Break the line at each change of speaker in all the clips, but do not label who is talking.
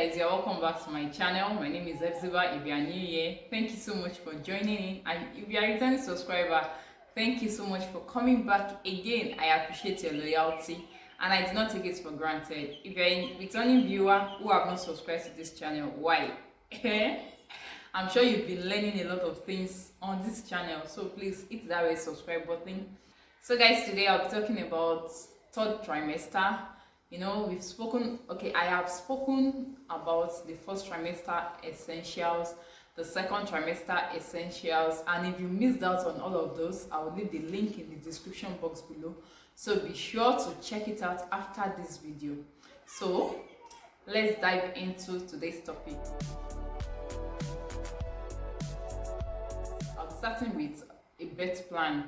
guys, you're welcome back to my channel. My name is Efziba. If you are new here, thank you so much for joining in, and if you are a returning subscriber, thank you so much for coming back again. I appreciate your loyalty and I do not take it for granted. If you're a returning viewer who have not subscribed to this channel, why? I'm sure you've been learning a lot of things on this channel, so please hit that red subscribe button. So guys, today I'll be talking about third trimester. We've spoken, I have spoken about the first trimester essentials, the second trimester essentials, and if you missed out on all of those, I will leave the link in the description box below, so be sure to check it out after this video. So let's dive into today's topic. I'm starting with a birth plan.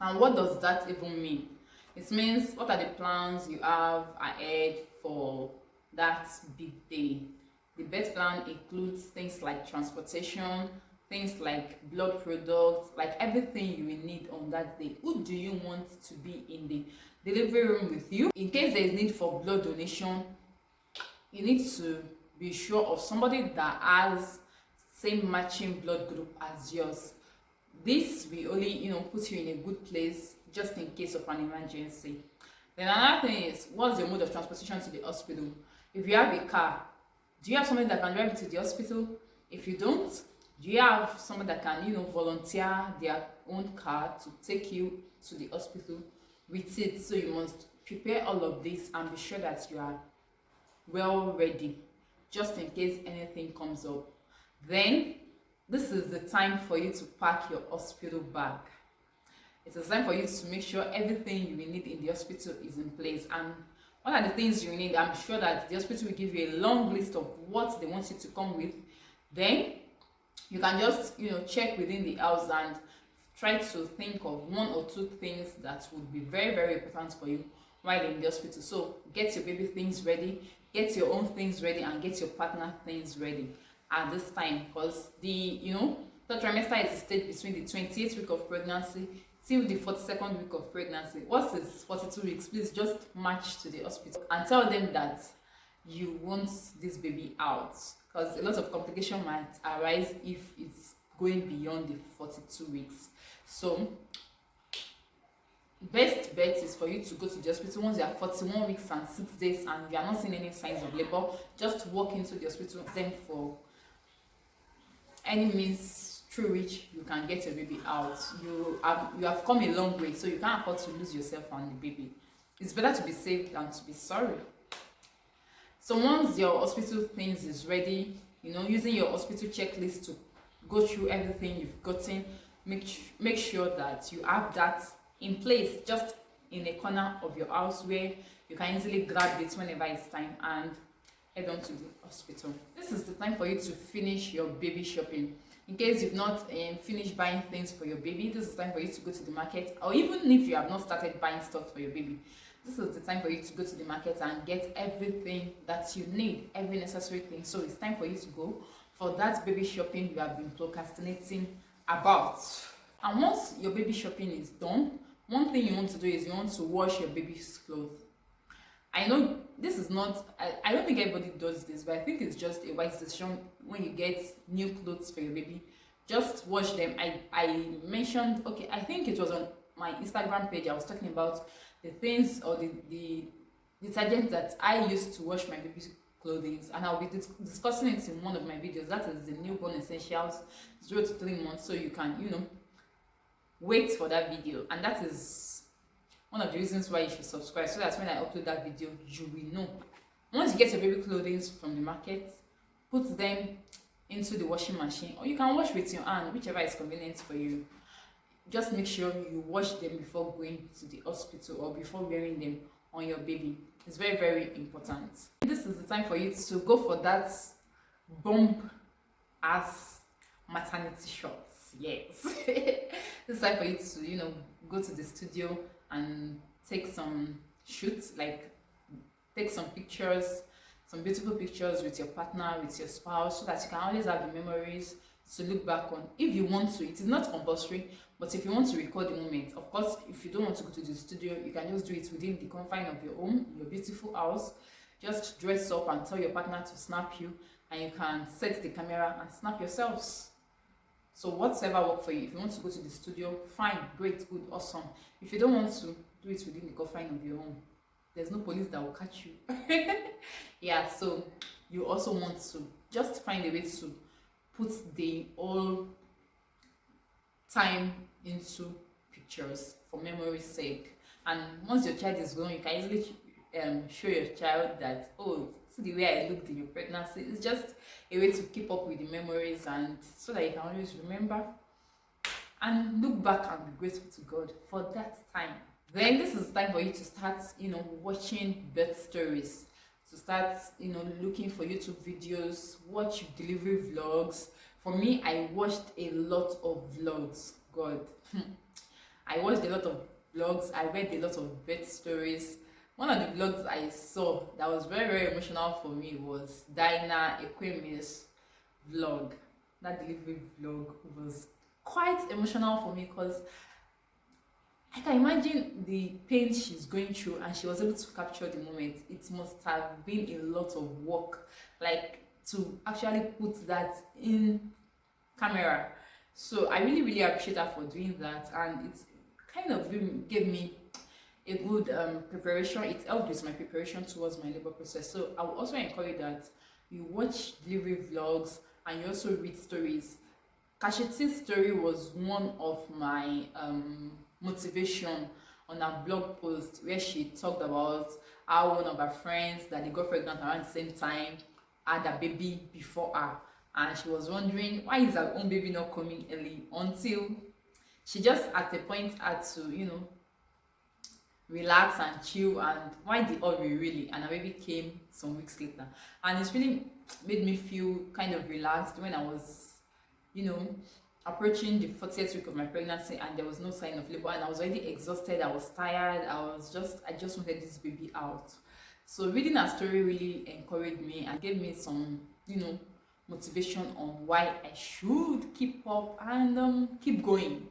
And what does that even mean? It means what are the plans you have ahead for that big day. The birth plan includes things like transportation, things like blood products, like everything you will need on that day. Who do you want to be in the delivery room with you? In case there is need for blood donation, you need to be sure of somebody that has same matching blood group as yours. This will only put you in a good place just in case of an emergency. Then another thing is, what's your mode of transportation to the hospital? If you have a car, do you have somebody that can drive you to the hospital? If you don't, do you have someone that can volunteer their own car to take you to the hospital with it? So you must prepare all of this and be sure that you are well ready just in case anything comes up. Then this is the time for you to pack your hospital bag. It's a time for you to make sure everything you will need in the hospital is in place. And what are the things you need? I'm sure that the hospital will give you a long list of what they want you to come with. Then you can just check within the house and try to think of one or two things that would be very, very important for you while in the hospital. So get your baby things ready, get your own things ready, and get your partner things ready at this time, because the third trimester is the stage between the 28th week of pregnancy till the 42nd week of pregnancy. What is 42 weeks? Please just march to the hospital and tell them that you want this baby out, because a lot of complication might arise if it's going beyond the 42 weeks. So best bet is for you to go to the hospital once you are 41 weeks and 6 days and you are not seeing any signs of labor. Just walk into the hospital then for any means through which you can get your baby out. You have come a long way, so you can't afford to lose yourself and the baby. It's better to be safe than to be sorry. So once your hospital things is ready, using your hospital checklist to go through everything you've gotten, make sure that you have that in place, just in a corner of your house where you can easily grab it whenever it's time and head on to the hospital. This is the time for you to finish your baby shopping. In case you've not finished buying things for your baby, this is the time for you to go to the market. Or even if you have not started buying stuff for your baby, this is the time for you to go to the market and get everything that you need, every necessary thing. So it's time for you to go for that baby shopping you have been procrastinating about. And once your baby shopping is done, one thing you want to do is you want to wash your baby's clothes. I know this is not, I don't think everybody does this, but I think it's just a wise decision when you get new clothes for your baby. Just wash them. I mentioned, I think it was on my Instagram page, I was talking about the things or the detergent that I use to wash my baby's clothing, and I'll be discussing it in one of my videos. That is the newborn essentials 0 to 3 months, so you can wait for that video. And that is one of the reasons why you should subscribe, so that when I upload that video, you will know. Once you get your baby clothing from the market, put them into the washing machine, or you can wash with your hand, whichever is convenient for you. Just make sure you wash them before going to the hospital or before wearing them on your baby. It's very, very important. This is the time for you to go for that bump ass maternity shots. Yes. This is time for you to go to the studio and take some shoots, like take some pictures, some beautiful pictures with your partner, with your spouse, so that you can always have the memories to look back on. If you want to, it is not compulsory, but if you want to record the moment, of course, if you don't want to go to the studio, you can just do it within the confine of your home, your beautiful house. Just dress up and tell your partner to snap you, and you can set the camera and snap yourselves. So whatever work for you. If you want to go to the studio, fine, great, good, awesome. If you don't want to, do it within the confines of your home. There's no police that will catch you. Yeah, so you also want to just find a way to put the whole time into pictures for memory's sake. And once your child is grown, you can easily show your child that, oh, see the way I looked in your pregnancy. It's just a way to keep up with the memories, and so that you can always remember and look back and be grateful to God for that time. Then this is time for you to start, watching birth stories, to start, looking for YouTube videos, watch delivery vlogs. For me, I watched a lot of vlogs. God, I watched a lot of vlogs. I read a lot of birth stories. One of the vlogs I saw that was very, very emotional for me was Dinah Equemius vlog. That delivery vlog was quite emotional for me because I can imagine the pain she's going through, and she was able to capture the moment. It must have been a lot of work, like to actually put that in camera. So I really, really appreciate her for doing that, and it kind of gave me a good preparation. It helped with my preparation towards my labor process. So I would also encourage that you watch delivery vlogs and you also read stories. Kasheti's story was one of my motivation on her blog post, where she talked about how one of her friends that they got pregnant around the same time had a baby before her, and she was wondering why is her own baby not coming early, until she just at a point had to relax and chill, and why the hurry really, and her baby came some weeks later. And it's really made me feel kind of relaxed when I was approaching the 40th week of my pregnancy, and there was no sign of labor, and I was already exhausted, I was tired, I just wanted this baby out. So reading her story really encouraged me and gave me some motivation on why I should keep up and keep going.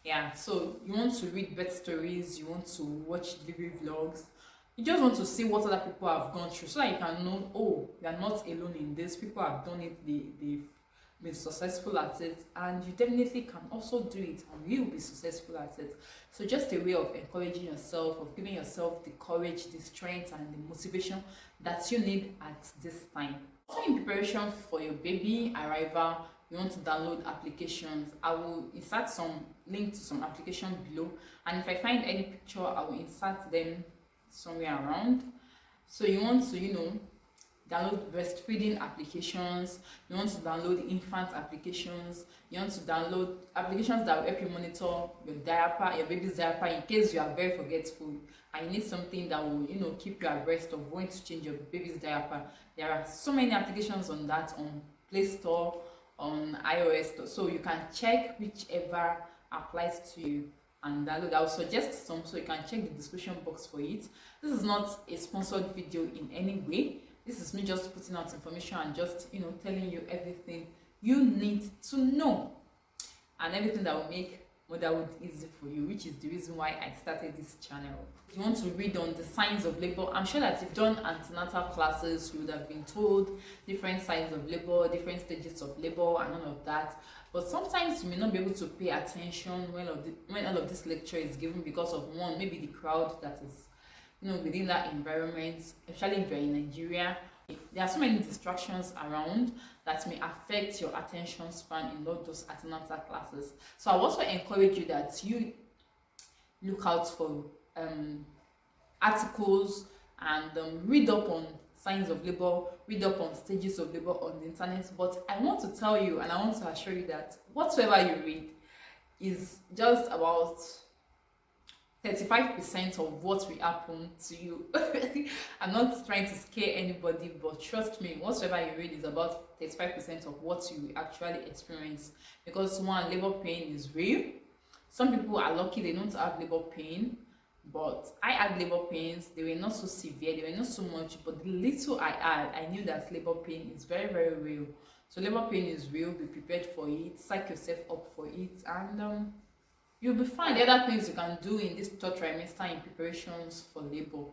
Yeah, so you want to read birth stories, you want to watch delivery vlogs, you just want to see what other people have gone through, so that you can know, oh, you are not alone in this. People have done it, they've been successful at it, and you definitely can also do it, and you will be successful at it. So just a way of encouraging yourself, of giving yourself the courage, the strength, and the motivation that you need at this time. So in preparation for your baby arrival, you want to download applications. I will insert some link to some application below, and if I find any picture, I will insert them somewhere around. So you want to download breastfeeding applications, you want to download infant applications, you want to download applications that will help you monitor your diaper, your baby's diaper, in case you are very forgetful and you need something that will keep you abreast of when to change your baby's diaper. There are so many applications on that, on Play Store, on iOS Store, so you can check whichever applies to you and download. I will suggest some, so you can check the description box for it. This is not a sponsored video in any way. This is me just putting out information and just telling you everything you need to know, and everything that will make motherhood easy for you, which is the reason why I started this channel. If you want to read on the signs of labor, I'm sure that if you've done antenatal classes, you would have been told different signs of labor, different stages of labor, and all of that. But sometimes you may not be able to pay attention when all of this lecture is given, because of one, maybe the crowd that is within that environment, especially if you're in Nigeria. There are so many distractions around that may affect your attention span in all those antenatal classes. So I also encourage you that you look out for articles and read up on signs of labor, read up on stages of labor on the internet. But I want to tell you, and I want to assure you, that whatsoever you read is just about 35% of what will happen to you. I'm not trying to scare anybody, but trust me, whatsoever you read is about 35% of what you will actually experience. Because one, labor pain is real. Some people are lucky they don't have labor pain, but I had labor pains. They were not so severe, they were not so much, but the little I had, I knew that labor pain is very, very real. So labor pain is real. Be prepared for it, psych yourself up for it, and you'll be fine. The other things you can do in this third trimester in preparations for labor,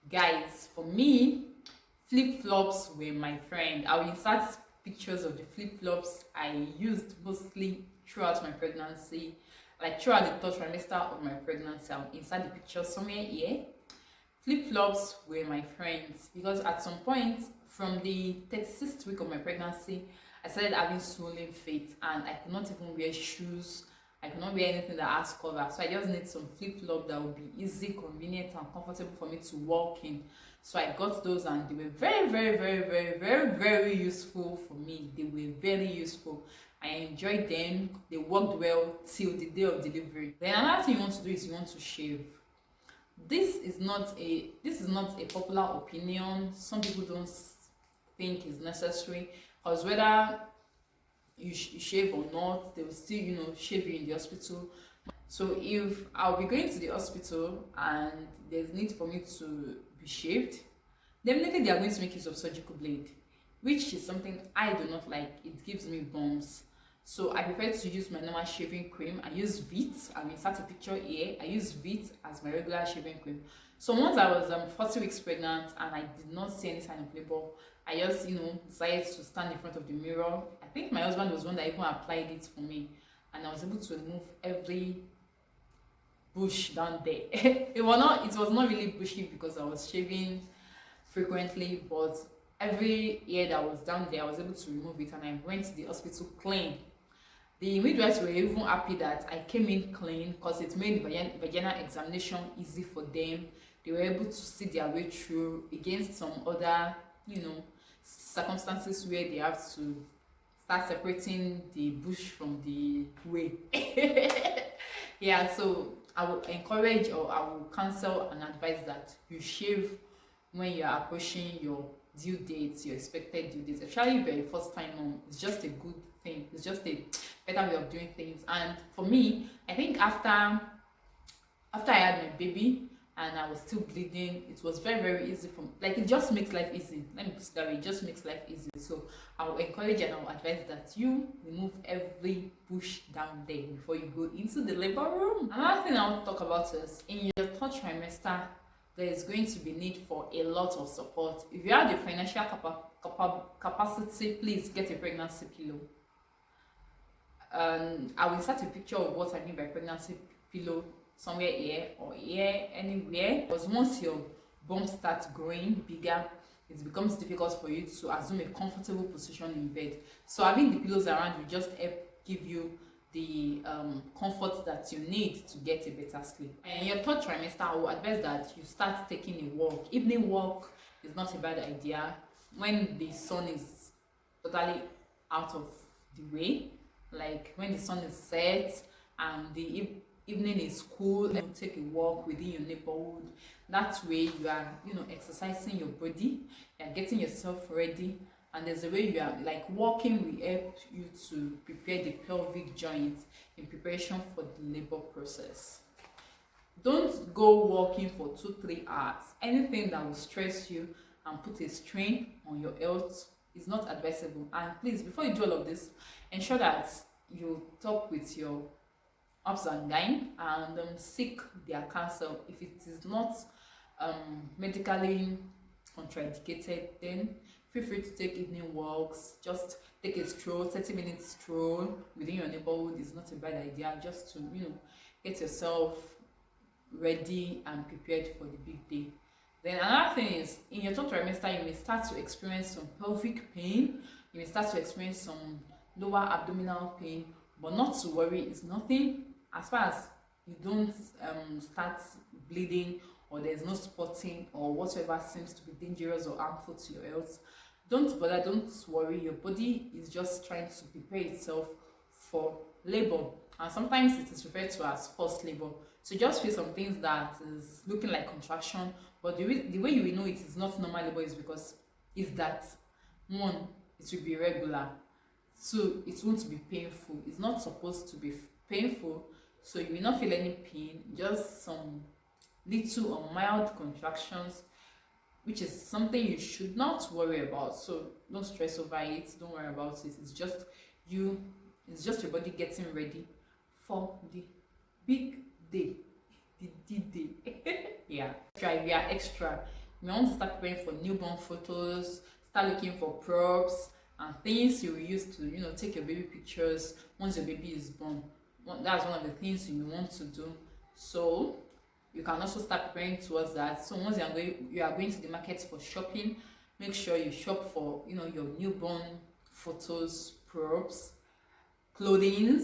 guys, for me, Flip-flops were my friend. I'll insert pictures of the flip-flops I used mostly throughout my pregnancy, like throughout the third trimester of my pregnancy. I'll insert the picture somewhere here. Flip-flops were my friends because at some point from the 36th week of my pregnancy, I started having swollen feet and I could not even wear shoes. I could not wear anything that has cover. So I just need some flip-flop that would be easy, convenient, and comfortable for me to walk in. So I got those and they were very useful for me. They were very useful. I enjoyed them. They worked well till the day of delivery. Then another thing you want to do is you want to shave. This is not a popular opinion. Some people don't think it's necessary because whether you shave or not, they will still, you know, shave you in the hospital. So if I'll be going to the hospital and there's need for me to be shaved, definitely they are going to make use of surgical blade, which is something I do not like. It gives me bumps. So I prefer to use my normal shaving cream. I use Vit. I will insert a picture here. I use Vit as my regular shaving cream. So once I was 40 weeks pregnant and I did not see any sign of labor, I just, you know, decided to stand in front of the mirror. I think my husband was one that even applied it for me, and I was able to remove every bush down there. It was not really bushy because I was shaving frequently, but every hair that was down there I was able to remove it, and I went to the hospital clean. The midwives were even happy that I came in clean because it made vaginal examination easy for them. They were able to see their way through against some other, you know, circumstances where they have to start separating the bush from the way. Yeah, so I would encourage, or I will counsel and advise that you shave when you are approaching your due dates, your expected due dates. Especially if you're a first time mom, it's just a good thing. It's just a better way of doing things. And for me, I think after I had my baby and I was still bleeding, it was very easy for me. Like, it just makes life easy. Let me put it that way. It just makes life easy. So I will encourage and I will advise that you remove every bush down there before you go into the labor room. Another thing I want to talk about is in your third trimester, there is going to be need for a lot of support. If you have the financial capacity, please get a pregnancy pillow. I will insert a picture of what I mean by pregnancy pillow somewhere here or here, anywhere. Because once your bump starts growing bigger, it becomes difficult for you to assume a comfortable position in bed. So having the pillows around will just help give you the comfort that you need to get a better sleep. And in your third trimester, I will advise that you start taking a walk. Evening walk is not a bad idea when the sun is totally out of the way, like when the sun is set and the evening is cool. You take a walk within your neighborhood. That way you are, you know, exercising your body, you are getting yourself ready, and there's a way you are, like, walking will help you to prepare the pelvic joint in preparation for the labor process. Don't go walking for 2-3 hours. Anything that will stress you and put a strain on your health is not advisable. And please, before you do all of this, ensure that you talk with your ups and downs and seek their counsel. If it is not medically contraindicated, then feel free to take evening walks. Just take a stroll, 30-minute stroll within your neighborhood is not a bad idea, just to, you know, get yourself ready and prepared for the big day. Then another thing is, in your third trimester, you may start to experience some pelvic pain. You may start to experience some lower abdominal pain, but not to worry, it's nothing. As far as you don't start bleeding, or there's no spotting or whatever seems to be dangerous or harmful to your health, don't bother, don't worry. Your body is just trying to prepare itself for labor, and sometimes it is referred to as forced labor. So just feel some things that is looking like contraction, but the way you will know it is not normal labor is because is that, one, it will be regular, two, it won't be painful. It's not supposed to be painful, so you will not feel any pain, just some little or mild contractions, which is something you should not worry about. So don't stress over it, don't worry about it. It's just your body getting ready for the big day, the D-Day. Yeah, if you are extra, You want to start preparing for newborn photos, start looking for props and things you will use to, take your baby pictures once your baby is born. That's one of the things you want to do. So you can also start preparing towards that. So once you are going to the market for shopping, make sure you shop for, your newborn photos, props, clothing,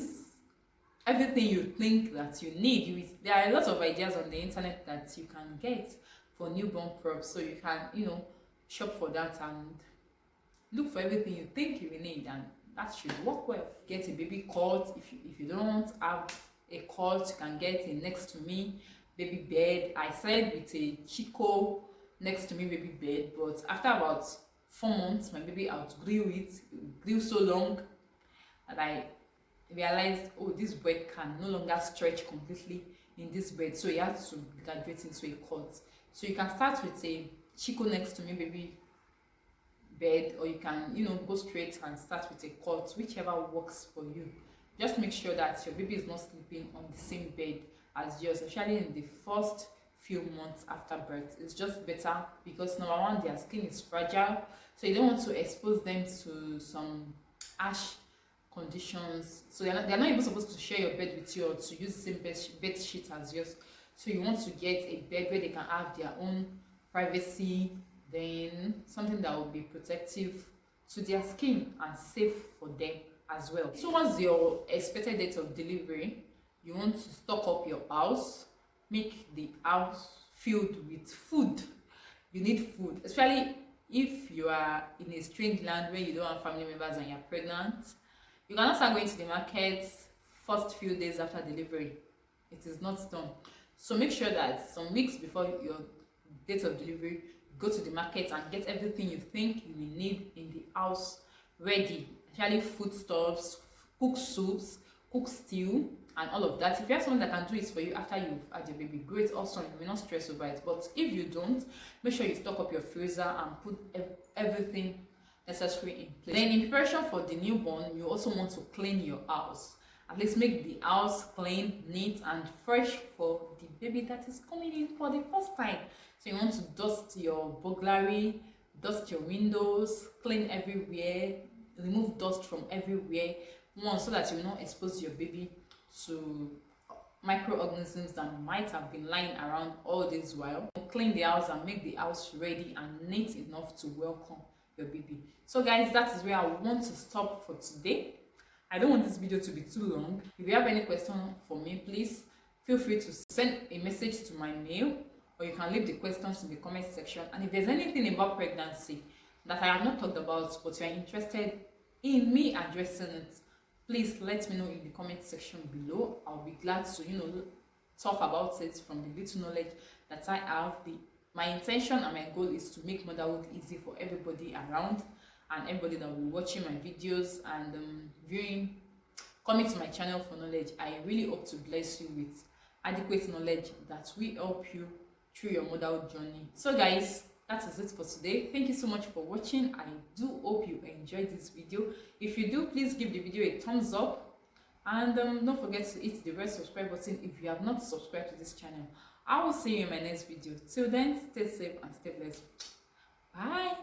everything you think that you need. There are a lot of ideas on the internet that you can get for newborn props, so you can, shop for that and look for everything you think you will need, and that should work well. Get a baby cot. If you don't have a cot, you can get a next to me baby bed. I said with a Chico next to me baby bed, but after about 4 months my baby outgrew it. It grew so long that I realized, oh, this bed can no longer stretch completely in this bed, so you have to graduate into a cot. So you can start with a Chico next to me baby bed, or you can, go straight and start with a cot, whichever works for you. Just make sure that your baby is not sleeping on the same bed as yours, especially in the first few months after birth. It's just better because number one, their skin is fragile, so you don't want to expose them to some harsh conditions. So they're not even supposed to share your bed with you or to use the same bed sheet as yours. So you want to get a bed where they can have their own privacy, then something that will be protective to their skin and safe for them as well. So once your expected date of delivery, you want to stock up your house, make the house filled with food. You need food, especially if you are in a strange land where you don't have family members and you're pregnant. You cannot start going to the market first few days after delivery. It is not done. So make sure that some weeks before your date of delivery, go to the market and get everything you think you will need in the house ready, especially foodstuffs, cook soups, cook stew, and all of that. If you have someone that can do it for you after you've had your baby, great, awesome, you will not stress over it. But if you don't, make sure you stock up your freezer and put everything necessary in place. Then in preparation for the newborn, you also want to clean your house. At least make the house clean, neat and fresh for the baby that is coming in for the first time. So you want to dust your burglary, dust your windows, clean everywhere, remove dust from everywhere, so that you will not expose your baby to microorganisms that might have been lying around all this while. Clean the house and make the house ready and neat enough to welcome your baby. So guys, that is where I want to stop for today. I don't want this video to be too long. If you have any question for me, please feel free to send a message to my mail, or you can leave the questions in the comment section. And if there's anything about pregnancy that I have not talked about but you are interested in me addressing it, please let me know in the comment section below. I'll be glad to talk about it from the little knowledge that I have. My intention and my goal is to make motherhood easy for everybody around, and everybody that will be watching my videos and coming to my channel for knowledge. I really hope to bless you with adequate knowledge that will help you through your motherhood journey. So guys, that is it for today. Thank you so much for watching. I do hope you enjoyed this video. If you do, please give the video a thumbs up, and don't forget to hit the red subscribe button if you have not subscribed to this channel. I will see you in my next video. Till then, stay safe and stay blessed. Bye.